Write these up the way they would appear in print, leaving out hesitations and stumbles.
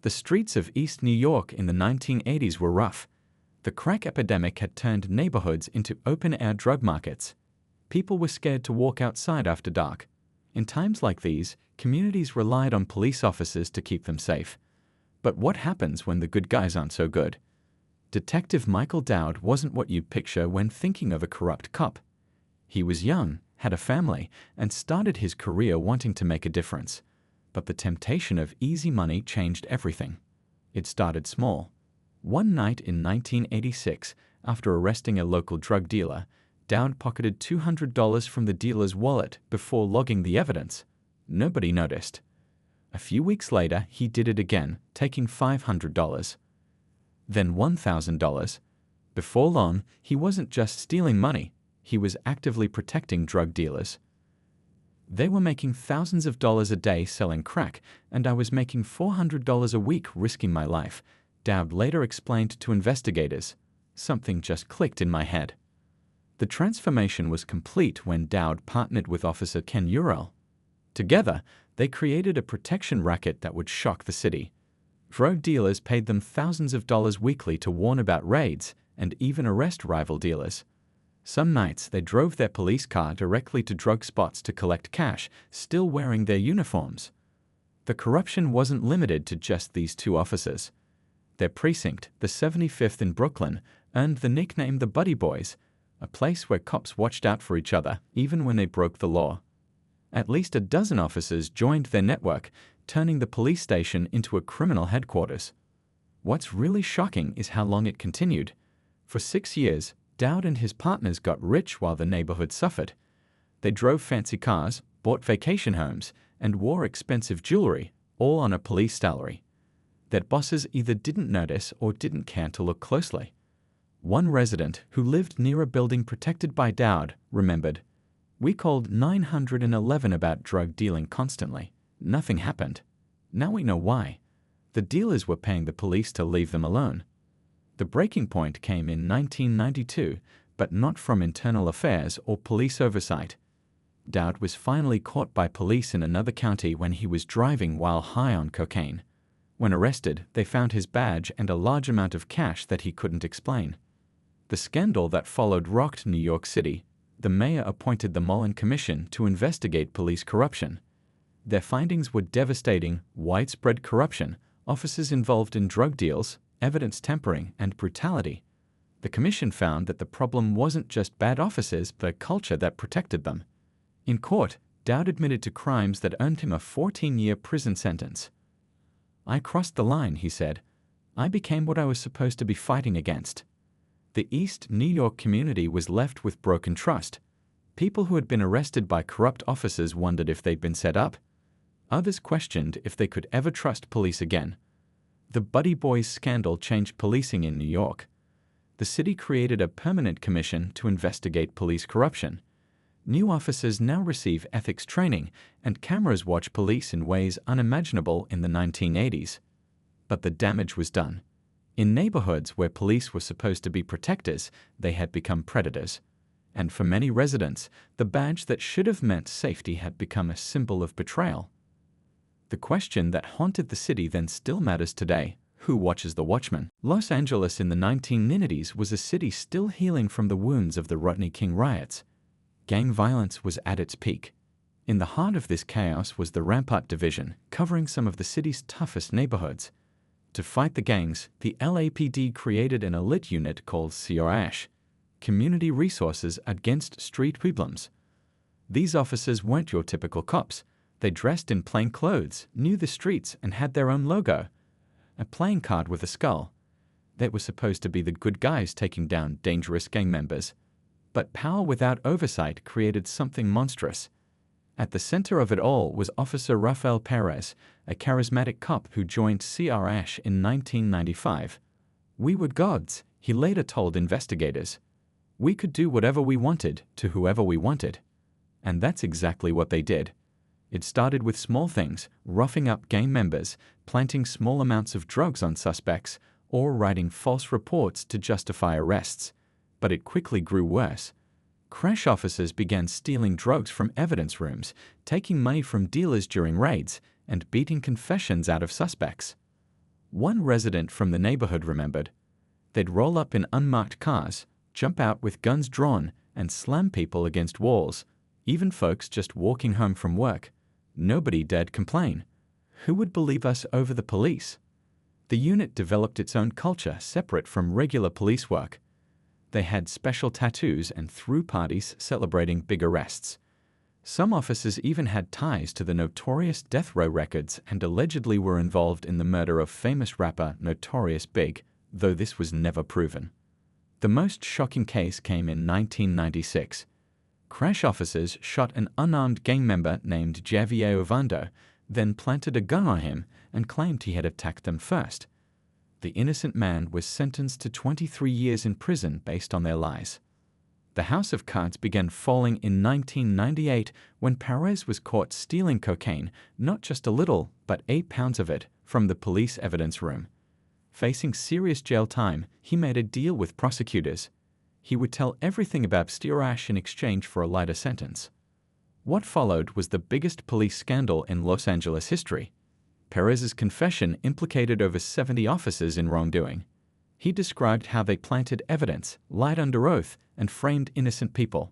The streets of East New York in the 1980s were rough. The crack epidemic had turned neighborhoods into open-air drug markets. People were scared to walk outside after dark. In times like these, communities relied on police officers to keep them safe. But what happens when the good guys aren't so good? Detective Michael Dowd wasn't what you'd picture when thinking of a corrupt cop. He was young, had a family, and started his career wanting to make a difference. But the temptation of easy money changed everything. It started small. One night in 1986, after arresting a local drug dealer, Dowd pocketed $200 from the dealer's wallet before logging the evidence. Nobody noticed. A few weeks later, he did it again, taking $500. Then $1,000. Before long, he wasn't just stealing money, he was actively protecting drug dealers. They were making thousands of dollars a day selling crack, and I was making $400 a week risking my life, Dowd later explained to investigators. Something just clicked in my head. The transformation was complete when Dowd partnered with Officer Ken Urell. Together, they created a protection racket that would shock the city. Drug dealers paid them thousands of dollars weekly to warn about raids and even arrest rival dealers. Some nights they drove their police car directly to drug spots to collect cash, still wearing their uniforms. The corruption wasn't limited to just these two officers. Their precinct, the 75th in Brooklyn, earned the nickname the Buddy Boys, a place where cops watched out for each other even when they broke the law. At least a dozen officers joined their network, turning the police station into a criminal headquarters. What's really shocking is how long it continued. For 6 years, Dowd and his partners got rich while the neighborhood suffered. They drove fancy cars, bought vacation homes, and wore expensive jewelry, all on a police salary. Their bosses either didn't notice or didn't care to look closely. One resident who lived near a building protected by Dowd remembered, "We called 911 about drug dealing constantly. Nothing happened. Now we know why. The dealers were paying the police to leave them alone." The breaking point came in 1992, but not from internal affairs or police oversight. Dowd was finally caught by police in another county when he was driving while high on cocaine. When arrested, they found his badge and a large amount of cash that he couldn't explain. The scandal that followed rocked New York City. The mayor appointed the Mullen Commission to investigate police corruption. Their findings were devastating: widespread corruption, officers involved in drug deals, evidence tampering, and brutality. The commission found that the problem wasn't just bad officers, but a culture that protected them. In court, Dowd admitted to crimes that earned him a 14-year prison sentence. "I crossed the line," he said. "I became what I was supposed to be fighting against." The East New York community was left with broken trust. People who had been arrested by corrupt officers wondered if they'd been set up. Others questioned if they could ever trust police again. The Buddy Boys scandal changed policing in New York. The city created a permanent commission to investigate police corruption. New officers now receive ethics training, and cameras watch police in ways unimaginable in the 1980s. But the damage was done. In neighborhoods where police were supposed to be protectors, they had become predators. And for many residents, the badge that should have meant safety had become a symbol of betrayal. The question that haunted the city then still matters today: who watches the watchman? Los Angeles in the 1990s was a city still healing from the wounds of the Rodney King riots. Gang violence was at its peak. In the heart of this chaos was the Rampart Division, covering some of the city's toughest neighborhoods. To fight the gangs, the LAPD created an elite unit called CRASH, Community Resources Against Street Hoodlums. These officers weren't your typical cops. They dressed in plain clothes, knew the streets, and had their own logo, a playing card with a skull. They were supposed to be the good guys taking down dangerous gang members. But power without oversight created something monstrous. At the center of it all was Officer Rafael Perez, a charismatic cop who joined CRASH in 1995. "We were gods," he later told investigators. "We could do whatever we wanted to whoever we wanted." And that's exactly what they did. It started with small things: roughing up gang members, planting small amounts of drugs on suspects, or writing false reports to justify arrests. But it quickly grew worse. Crash officers began stealing drugs from evidence rooms, taking money from dealers during raids, and beating confessions out of suspects. One resident from the neighborhood remembered. They'd roll up in unmarked cars, jump out with guns drawn, and slam people against walls, even folks just walking home from work. Nobody dared complain. Who would believe us over the police? The unit developed its own culture separate from regular police work. They had special tattoos and threw parties celebrating big arrests. Some officers even had ties to the notorious Death Row Records and allegedly were involved in the murder of famous rapper Notorious Big, though this was never proven. The most shocking case came in 1996. Crash officers shot an unarmed gang member named Javier Ovando, then planted a gun on him and claimed he had attacked them first. The innocent man was sentenced to 23 years in prison based on their lies. The house of cards began falling in 1998 when Perez was caught stealing cocaine, not just a little, but 8 pounds of it, from the police evidence room. Facing serious jail time, he made a deal with prosecutors. He would tell everything about Stirash in exchange for a lighter sentence. What followed was the biggest police scandal in Los Angeles history. Perez's confession implicated over 70 officers in wrongdoing. He described how they planted evidence, lied under oath, and framed innocent people.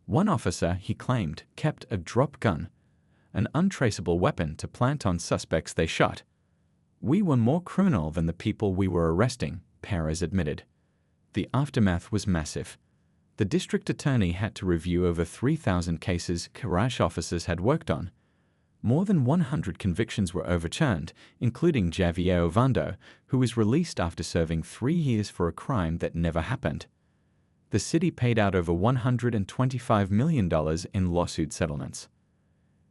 One officer, he claimed, kept a drop gun, an untraceable weapon to plant on suspects they shot. "We were more criminal than the people we were arresting," Perez admitted. The aftermath was massive. The district attorney had to review over 3,000 cases Crash officers had worked on. More than 100 convictions were overturned, including Javier Ovando, who was released after serving 3 years for a crime that never happened. The city paid out over $125 million in lawsuit settlements.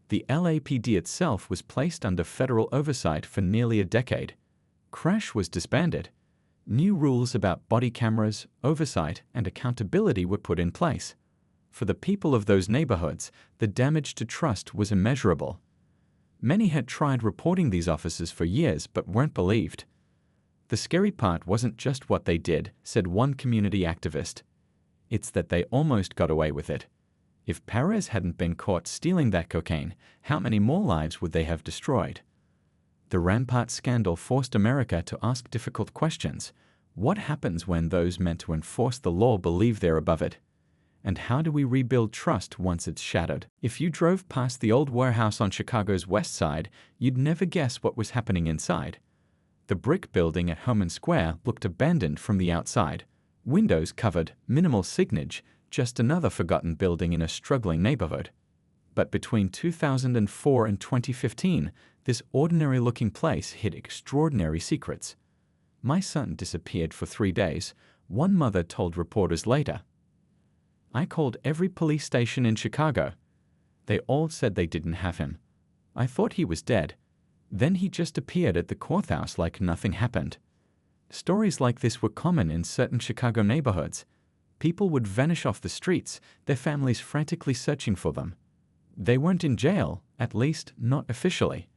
The LAPD itself was placed under federal oversight for nearly a decade. Crash was disbanded. New rules about body cameras, oversight, and accountability were put in place. For the people of those neighborhoods, the damage to trust was immeasurable. Many had tried reporting these officers for years but weren't believed. "The scary part wasn't just what they did," said one community activist. "It's that they almost got away with it. If Perez hadn't been caught stealing that cocaine, how many more lives would they have destroyed?" The Rampart scandal forced America to ask difficult questions. What happens when those meant to enforce the law believe they're above it? And how do we rebuild trust once it's shattered? If you drove past the old warehouse on Chicago's west side, you'd never guess what was happening inside. The brick building at Homan Square looked abandoned from the outside. Windows covered, minimal signage, just another forgotten building in a struggling neighborhood. But between 2004 and 2015, this ordinary-looking place hid extraordinary secrets. "My son disappeared for 3 days," one mother told reporters later. "I called every police station in Chicago. They all said they didn't have him. I thought he was dead. Then he just appeared at the courthouse like nothing happened." Stories like this were common in certain Chicago neighborhoods. People would vanish off the streets, their families frantically searching for them. They weren't in jail, at least not officially.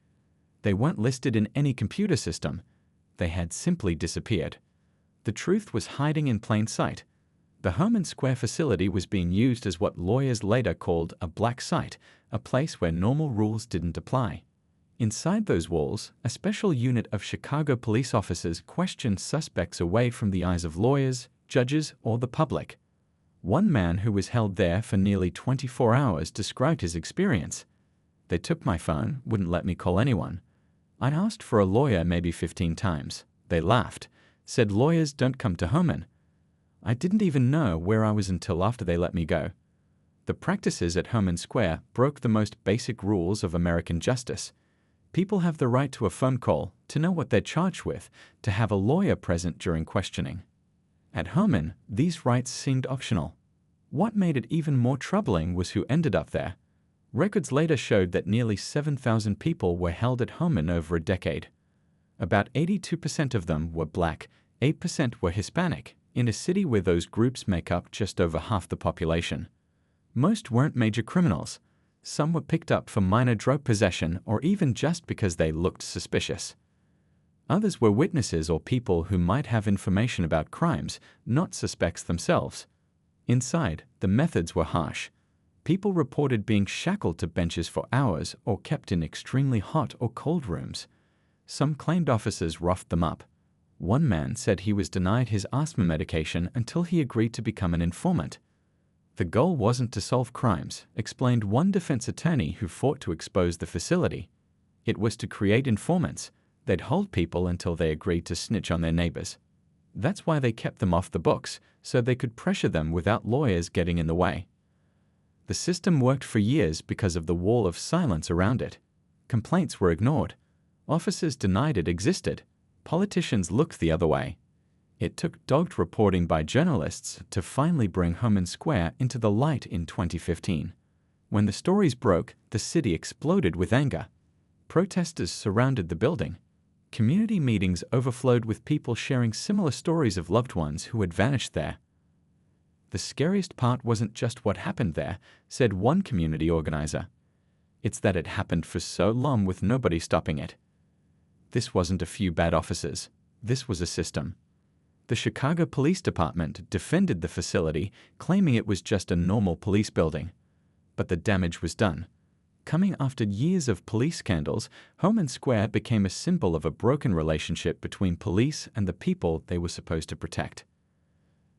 They weren't listed in any computer system. They had simply disappeared. The truth was hiding in plain sight. The Homan Square facility was being used as what lawyers later called a black site, a place where normal rules didn't apply. Inside those walls, a special unit of Chicago police officers questioned suspects away from the eyes of lawyers, judges, or the public. One man who was held there for nearly 24 hours described his experience. "They took my phone, wouldn't let me call anyone. I asked for a lawyer maybe 15 times. They laughed, said lawyers don't come to Homan. I didn't even know where I was until after they let me go." The practices at Homan Square broke the most basic rules of American justice. People have the right to a phone call, to know what they're charged with, to have a lawyer present during questioning. At Homan, these rights seemed optional. What made it even more troubling was who ended up there. Records later showed that nearly 7,000 people were held at Homan over a decade. About 82% of them were black, 8% were Hispanic, in a city where those groups make up just over half the population. Most weren't major criminals. Some were picked up for minor drug possession or even just because they looked suspicious. Others were witnesses or people who might have information about crimes, not suspects themselves. Inside, the methods were harsh. People reported being shackled to benches for hours or kept in extremely hot or cold rooms. Some claimed officers roughed them up. One man said he was denied his asthma medication until he agreed to become an informant. The goal wasn't to solve crimes, explained one defense attorney who fought to expose the facility. It was to create informants. They'd hold people until they agreed to snitch on their neighbors. That's why they kept them off the books, so they could pressure them without lawyers getting in the way. The system worked for years because of the wall of silence around it. Complaints were ignored. Officers denied it existed. Politicians looked the other way. It took dogged reporting by journalists to finally bring Homan Square into the light in 2015. When the stories broke, the city exploded with anger. Protesters surrounded the building. Community meetings overflowed with people sharing similar stories of loved ones who had vanished there. The scariest part wasn't just what happened there, said one community organizer. It's that it happened for so long with nobody stopping it. This wasn't a few bad officers. This was a system. The Chicago Police Department defended the facility, claiming it was just a normal police building. But the damage was done. Coming after years of police scandals, Homan Square became a symbol of a broken relationship between police and the people they were supposed to protect.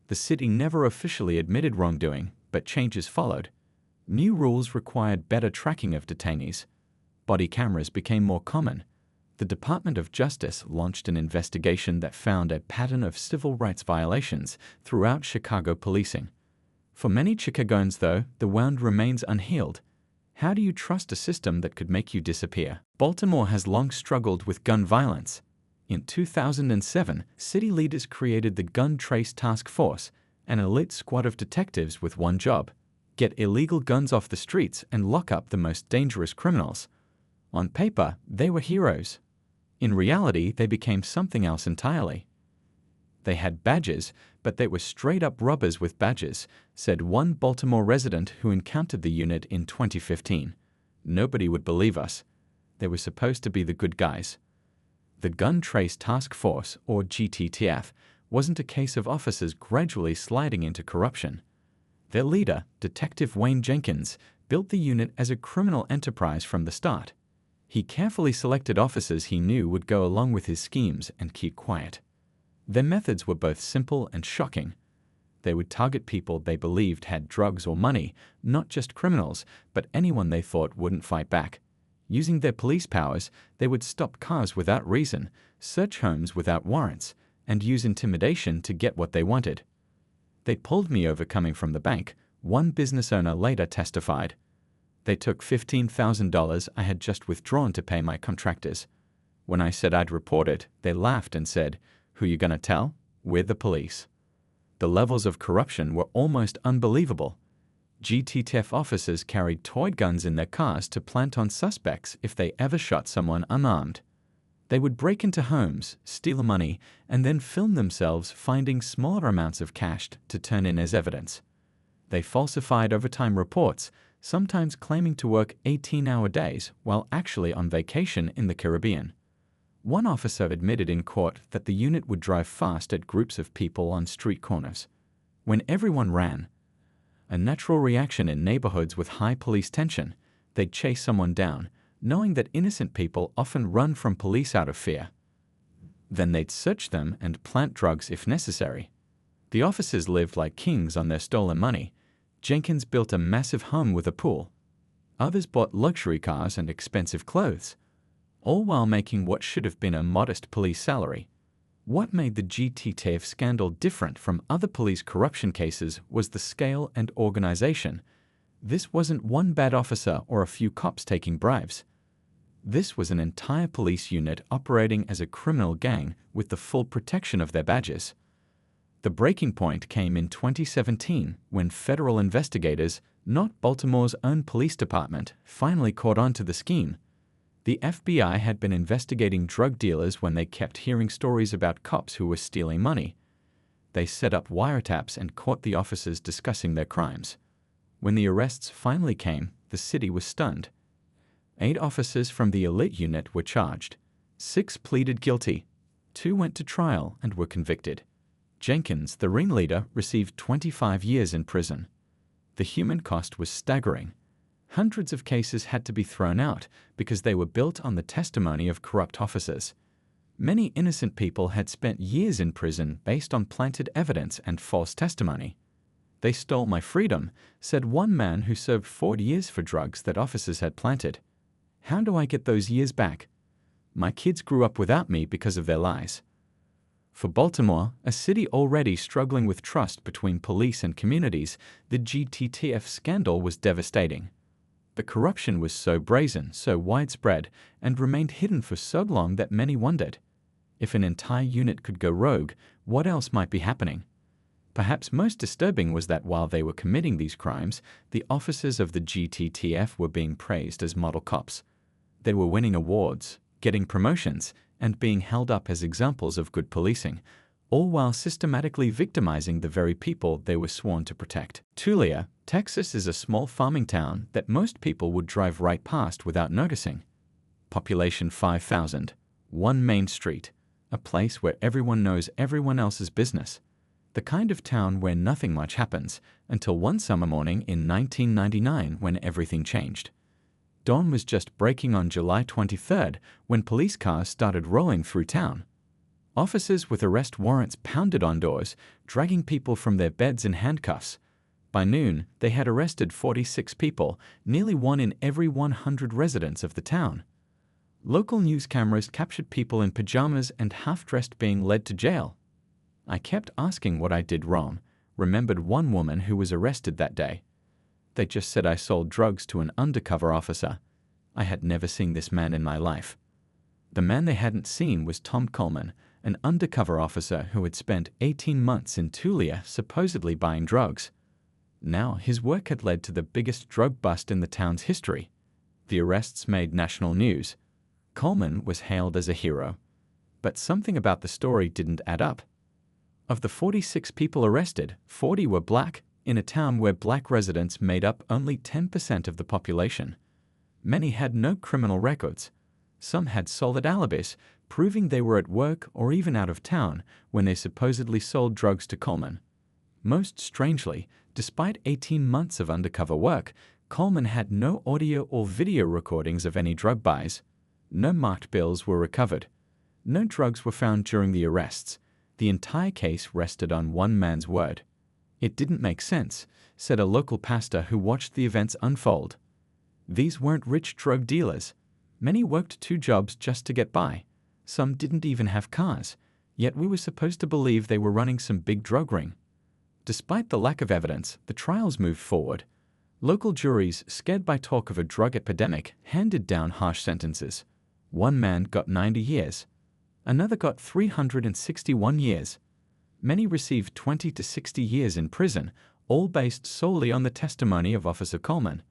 The city never officially admitted wrongdoing, but changes followed. New rules required better tracking of detainees. Body cameras became more common. The Department of Justice launched an investigation that found a pattern of civil rights violations throughout Chicago policing. For many Chicagoans, though, the wound remains unhealed. How do you trust a system that could make you disappear? Baltimore has long struggled with gun violence. In 2007, city leaders created the Gun Trace Task Force, an elite squad of detectives with one job: get illegal guns off the streets and lock up the most dangerous criminals. On paper, they were heroes. In reality, they became something else entirely. They had badges, but they were straight-up robbers with badges, said one Baltimore resident who encountered the unit in 2015. Nobody would believe us. They were supposed to be the good guys. The Gun Trace Task Force, or GTTF, wasn't a case of officers gradually sliding into corruption. Their leader, Detective Wayne Jenkins, built the unit as a criminal enterprise from the start. He carefully selected officers he knew would go along with his schemes and keep quiet. Their methods were both simple and shocking. They would target people they believed had drugs or money, not just criminals, but anyone they thought wouldn't fight back. Using their police powers, they would stop cars without reason, search homes without warrants, and use intimidation to get what they wanted. They pulled me over coming from the bank, one business owner later testified. They took $15,000 I had just withdrawn to pay my contractors. When I said I'd report it, they laughed and said, "Who you gonna tell? We're the police." The levels of corruption were almost unbelievable. GTTF officers carried toy guns in their cars to plant on suspects if they ever shot someone unarmed. They would break into homes, steal money, and then film themselves finding smaller amounts of cash to turn in as evidence. They falsified overtime reports, sometimes claiming to work 18-hour days while actually on vacation in the Caribbean. One officer admitted in court that the unit would drive fast at groups of people on street corners. When everyone ran, a natural reaction in neighborhoods with high police tension, they'd chase someone down, knowing that innocent people often run from police out of fear. Then they'd search them and plant drugs if necessary. The officers lived like kings on their stolen money. Jenkins built a massive home with a pool. Others bought luxury cars and expensive clothes, all while making what should have been a modest police salary. What made the GTTF scandal different from other police corruption cases was the scale and organization. This wasn't one bad officer or a few cops taking bribes. This was an entire police unit operating as a criminal gang with the full protection of their badges. The breaking point came in 2017 when federal investigators, not Baltimore's own police department, finally caught on to the scheme. The FBI had been investigating drug dealers when they kept hearing stories about cops who were stealing money. They set up wiretaps and caught the officers discussing their crimes. When the arrests finally came, the city was stunned. 8 officers from the elite unit were charged. 6 pleaded guilty. 2 went to trial and were convicted. Jenkins, the ringleader, received 25 years in prison. The human cost was staggering. Hundreds of cases had to be thrown out because they were built on the testimony of corrupt officers. Many innocent people had spent years in prison based on planted evidence and false testimony. "They stole my freedom," said one man who served 4 years for drugs that officers had planted. "How do I get those years back? My kids grew up without me because of their lies." For Baltimore, a city already struggling with trust between police and communities, the GTTF scandal was devastating. The corruption was so brazen, so widespread, and remained hidden for so long that many wondered, if an entire unit could go rogue, what else might be happening? Perhaps most disturbing was that while they were committing these crimes, the officers of the GTTF were being praised as model cops. They were winning awards, getting promotions, and being held up as examples of good policing, all while systematically victimizing the very people they were sworn to protect. Tulia, Texas is a small farming town that most people would drive right past without noticing. Population 5,000, one main street, a place where everyone knows everyone else's business. The kind of town where nothing much happens, until one summer morning in 1999 when everything changed. Dawn was just breaking on July 23rd when police cars started rolling through town. Officers with arrest warrants pounded on doors, dragging people from their beds in handcuffs. By noon, they had arrested 46 people, nearly 1 in every 100 residents of the town. Local news cameras captured people in pajamas and half-dressed being led to jail. "I kept asking what I did wrong," remembered one woman who was arrested that day. "They just said I sold drugs to an undercover officer. I had never seen this man in my life." The man they hadn't seen was Tom Coleman, an undercover officer who had spent 18 months in Tulia supposedly buying drugs. Now his work had led to the biggest drug bust in the town's history. The arrests made national news. Coleman was hailed as a hero. But something about the story didn't add up. Of the 46 people arrested, 40 were black, in a town where black residents made up only 10% of the population. Many had no criminal records. Some had solid alibis, proving they were at work or even out of town when they supposedly sold drugs to Coleman. Most strangely, despite 18 months of undercover work, Coleman had no audio or video recordings of any drug buys. No marked bills were recovered. No drugs were found during the arrests. The entire case rested on one man's word. "It didn't make sense," said a local pastor who watched the events unfold. "These weren't rich drug dealers. Many worked 2 jobs just to get by. Some didn't even have cars, yet we were supposed to believe they were running some big drug ring." Despite the lack of evidence, the trials moved forward. Local juries, scared by talk of a drug epidemic, handed down harsh sentences. One man got 90 years. Another got 361 years. Many received 20 to 60 years in prison, all based solely on the testimony of Officer Coleman.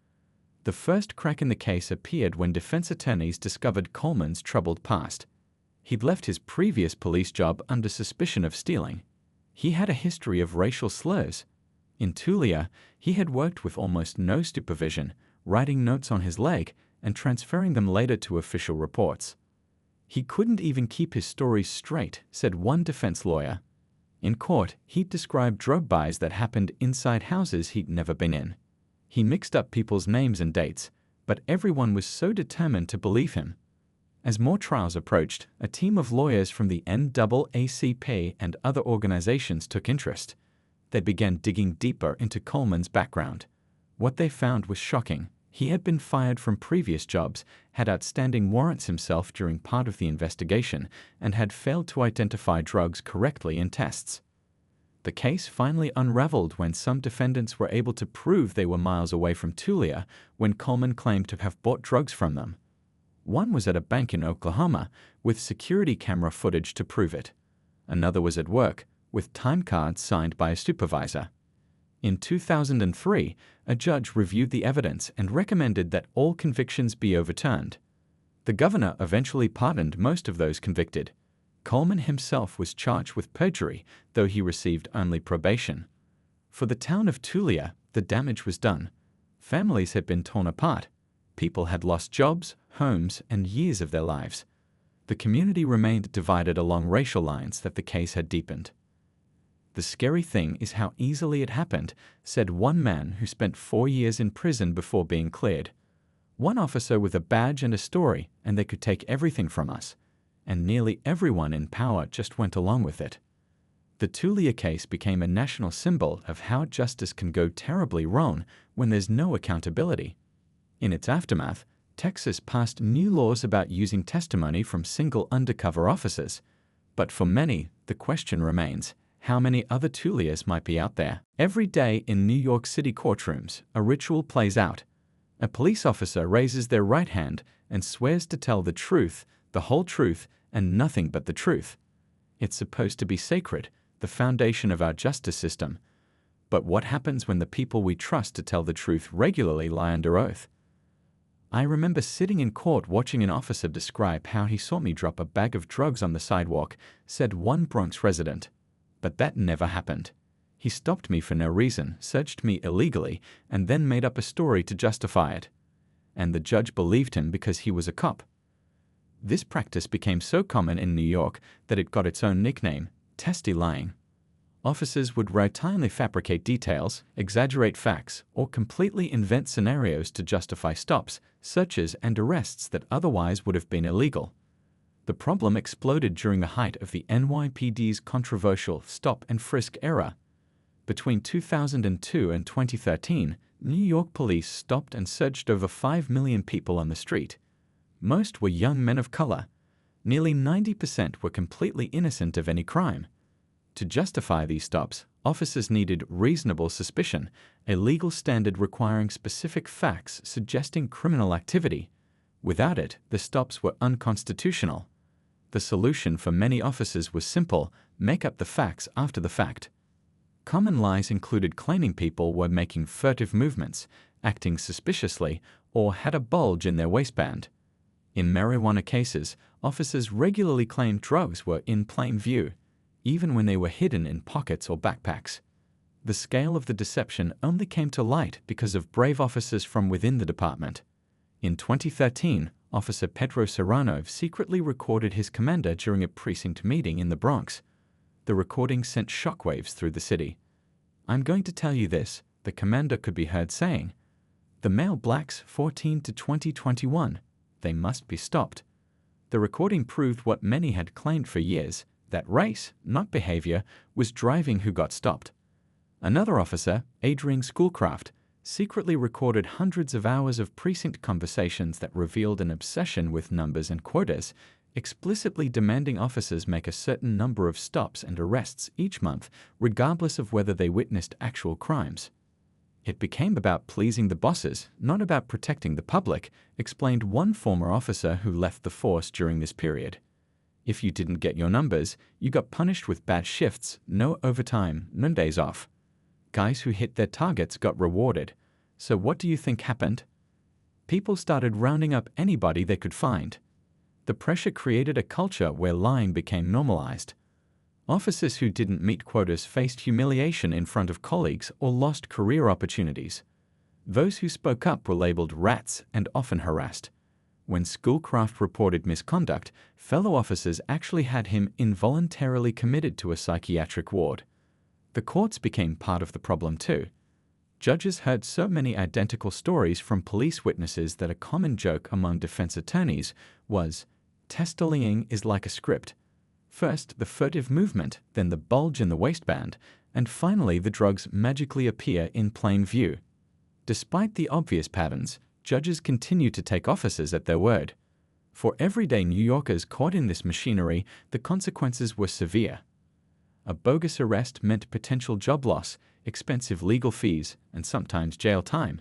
The first crack in the case appeared when defense attorneys discovered Coleman's troubled past. He'd left his previous police job under suspicion of stealing. He had a history of racial slurs. In Tulia, he had worked with almost no supervision, writing notes on his leg and transferring them later to official reports. "He couldn't even keep his stories straight," said one defense lawyer. In court, he'd described drug buys that happened inside houses he'd never been in. He mixed up people's names and dates, but everyone was so determined to believe him. As more trials approached, a team of lawyers from the NAACP and other organizations took interest. They began digging deeper into Coleman's background. What they found was shocking. He had been fired from previous jobs, had outstanding warrants himself during part of the investigation, and had failed to identify drugs correctly in tests. The case finally unraveled when some defendants were able to prove they were miles away from Tulia when Coleman claimed to have bought drugs from them. One was at a bank in Oklahoma, with security camera footage to prove it. Another was at work, with time cards signed by a supervisor. In 2003, a judge reviewed the evidence and recommended that all convictions be overturned. The governor eventually pardoned most of those convicted. Coleman himself was charged with perjury, though he received only probation. For the town of Tulia, the damage was done. Families had been torn apart. People had lost jobs, homes, and years of their lives. The community remained divided along racial lines that the case had deepened. "The scary thing is how easily it happened," said one man who spent 4 years in prison before being cleared. "One officer with a badge and a story, and they could take everything from us. And nearly everyone in power just went along with it." The Tulia case became a national symbol of how justice can go terribly wrong when there's no accountability. In its aftermath, Texas passed new laws about using testimony from single undercover officers. But for many, the question remains, how many other Tulias might be out there? Every day in New York City courtrooms, a ritual plays out. A police officer raises their right hand and swears to tell the truth, the whole truth, and nothing but the truth. It's supposed to be sacred, the foundation of our justice system. But what happens when the people we trust to tell the truth regularly lie under oath? I remember sitting in court watching an officer describe how he saw me drop a bag of drugs on the sidewalk, said one Bronx resident. But that never happened. He stopped me for no reason, searched me illegally, and then made up a story to justify it. And the judge believed him because he was a cop. This practice became so common in New York that it got its own nickname, testy lying. Officers would routinely fabricate details, exaggerate facts, or completely invent scenarios to justify stops, searches, and arrests that otherwise would have been illegal. The problem exploded during the height of the NYPD's controversial stop and frisk era. Between 2002 and 2013, New York police stopped and searched over 5 million people on the street. Most were young men of color. Nearly 90% were completely innocent of any crime. To justify these stops, officers needed reasonable suspicion, a legal standard requiring specific facts suggesting criminal activity. Without it, the stops were unconstitutional. The solution for many officers was simple: make up the facts after the fact. Common lies included claiming people were making furtive movements, acting suspiciously, or had a bulge in their waistband. In marijuana cases, officers regularly claimed drugs were in plain view, even when they were hidden in pockets or backpacks. The scale of the deception only came to light because of brave officers from within the department. In 2013, Officer Pedro Serrano secretly recorded his commander during a precinct meeting in the Bronx. The recording sent shockwaves through the city. "I'm going to tell you this," the commander could be heard saying. "The male blacks 14 to 2021, they must be stopped." The recording proved what many had claimed for years, that race, not behavior, was driving who got stopped. Another officer, Adrian Schoolcraft, secretly recorded hundreds of hours of precinct conversations that revealed an obsession with numbers and quotas, explicitly demanding officers make a certain number of stops and arrests each month, regardless of whether they witnessed actual crimes. "It became about pleasing the bosses, not about protecting the public," explained one former officer who left the force during this period. If you didn't get your numbers, you got punished with bad shifts, no overtime, no days off. Guys who hit their targets got rewarded. So what do you think happened? People started rounding up anybody they could find. The pressure created a culture where lying became normalized. Officers who didn't meet quotas faced humiliation in front of colleagues or lost career opportunities. Those who spoke up were labeled rats and often harassed. When Schoolcraft reported misconduct, fellow officers actually had him involuntarily committed to a psychiatric ward. The courts became part of the problem too. Judges heard so many identical stories from police witnesses that a common joke among defense attorneys was, "Testallying is like a script. First the furtive movement, then the bulge in the waistband, and finally the drugs magically appear in plain view." Despite the obvious patterns, judges continued to take officers at their word. For everyday New Yorkers caught in this machinery, the consequences were severe. A bogus arrest meant potential job loss, expensive legal fees, and sometimes jail time.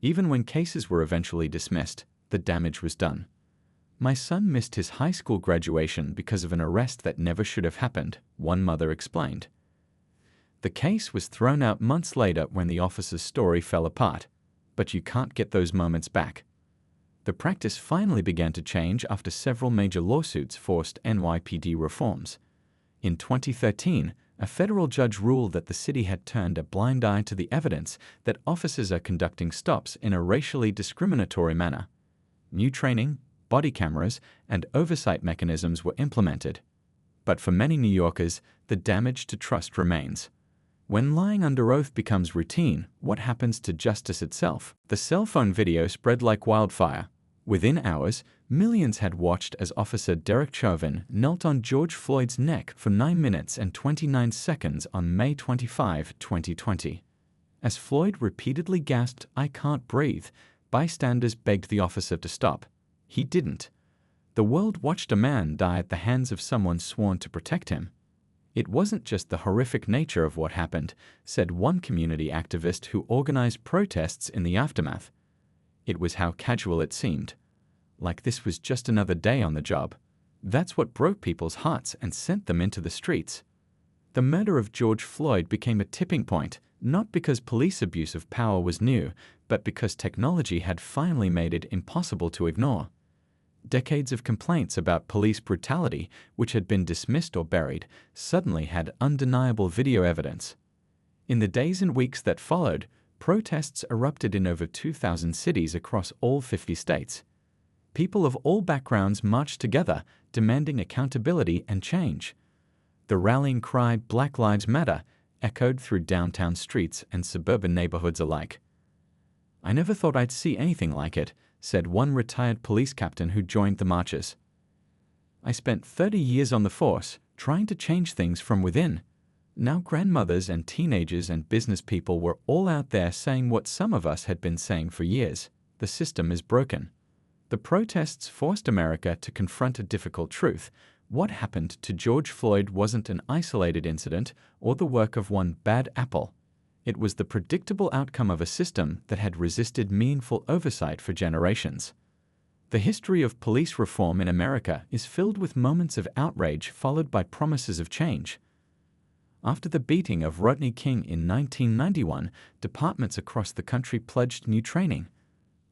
Even when cases were eventually dismissed, the damage was done. "My son missed his high school graduation because of an arrest that never should have happened," one mother explained. The case was thrown out months later when the officer's story fell apart. But you can't get those moments back. The practice finally began to change after several major lawsuits forced NYPD reforms. In 2013, a federal judge ruled that the city had turned a blind eye to the evidence that officers are conducting stops in a racially discriminatory manner. New training, body cameras, and oversight mechanisms were implemented. But for many New Yorkers, the damage to trust remains. When lying under oath becomes routine, what happens to justice itself? The cell phone video spread like wildfire. Within hours, millions had watched as Officer Derek Chauvin knelt on George Floyd's neck for 9 minutes and 29 seconds on May 25, 2020. As Floyd repeatedly gasped, "I can't breathe," bystanders begged the officer to stop. He didn't. The world watched a man die at the hands of someone sworn to protect him. It wasn't just the horrific nature of what happened, said one community activist who organized protests in the aftermath. It was how casual it seemed. Like this was just another day on the job. That's what broke people's hearts and sent them into the streets. The murder of George Floyd became a tipping point, not because police abuse of power was new, but because technology had finally made it impossible to ignore. Decades of complaints about police brutality, which had been dismissed or buried, suddenly had undeniable video evidence. In the days and weeks that followed, protests erupted in over 2,000 cities across all 50 states. People of all backgrounds marched together, demanding accountability and change. The rallying cry, "Black Lives Matter," echoed through downtown streets and suburban neighborhoods alike. "I never thought I'd see anything like it," said one retired police captain who joined the marches. "I spent 30 years on the force, trying to change things from within. Now grandmothers and teenagers and business people were all out there saying what some of us had been saying for years. The system is broken." The protests forced America to confront a difficult truth. What happened to George Floyd wasn't an isolated incident or the work of one bad apple. It was the predictable outcome of a system that had resisted meaningful oversight for generations. The history of police reform in America is filled with moments of outrage followed by promises of change. After the beating of Rodney King in 1991, departments across the country pledged new training.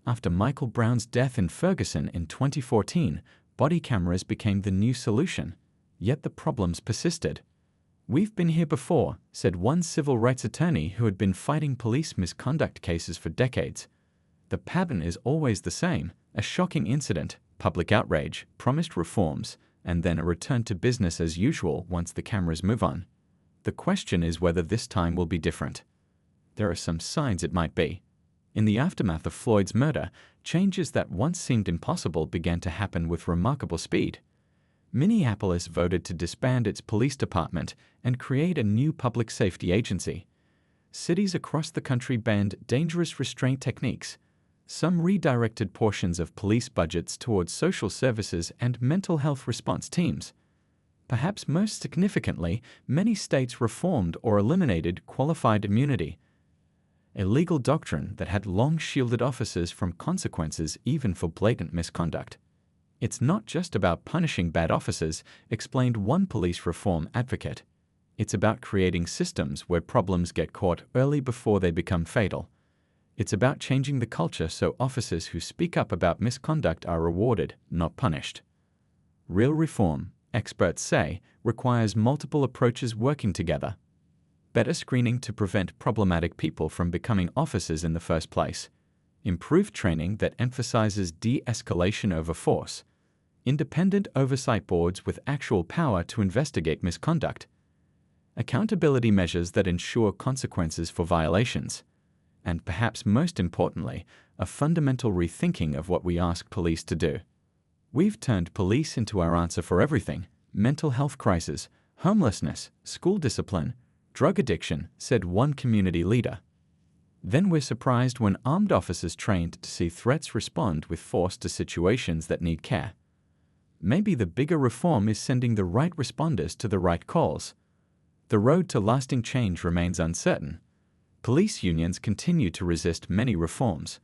After Michael Brown's death in Ferguson in 2014, body cameras became the new solution, yet the problems persisted. "We've been here before," said one civil rights attorney who had been fighting police misconduct cases for decades. "The pattern is always the same: a shocking incident, public outrage, promised reforms, and then a return to business as usual once the cameras move on. The question is whether this time will be different." There are some signs it might be. In the aftermath of Floyd's murder, changes that once seemed impossible began to happen with remarkable speed. Minneapolis voted to disband its police department and create a new public safety agency. Cities across the country banned dangerous restraint techniques. Some redirected portions of police budgets towards social services and mental health response teams. Perhaps most significantly, many states reformed or eliminated qualified immunity, a legal doctrine that had long shielded officers from consequences even for blatant misconduct. "It's not just about punishing bad officers," explained one police reform advocate. "It's about creating systems where problems get caught early before they become fatal. It's about changing the culture so officers who speak up about misconduct are rewarded, not punished." Real reform, experts say, requires multiple approaches working together. Better screening to prevent problematic people from becoming officers in the first place. Improved training that emphasizes de-escalation over force. Independent oversight boards with actual power to investigate misconduct. Accountability measures that ensure consequences for violations. And perhaps most importantly, a fundamental rethinking of what we ask police to do. We've turned police into our answer for everything: mental health crisis, homelessness, school discipline, drug addiction, said one community leader. Then we're surprised when armed officers trained to see threats respond with force to situations that need care. Maybe the bigger reform is sending the right responders to the right calls. The road to lasting change remains uncertain. Police unions continue to resist many reforms.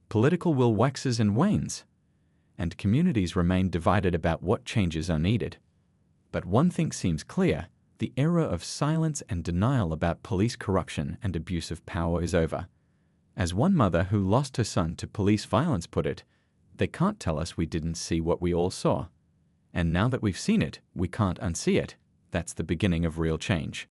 Political will waxes and wanes. And communities remain divided about what changes are needed. But one thing seems clear: the era of silence and denial about police corruption and abuse of power is over. As one mother who lost her son to police violence put it, "They can't tell us we didn't see what we all saw. And now that we've seen it, we can't unsee it." That's the beginning of real change.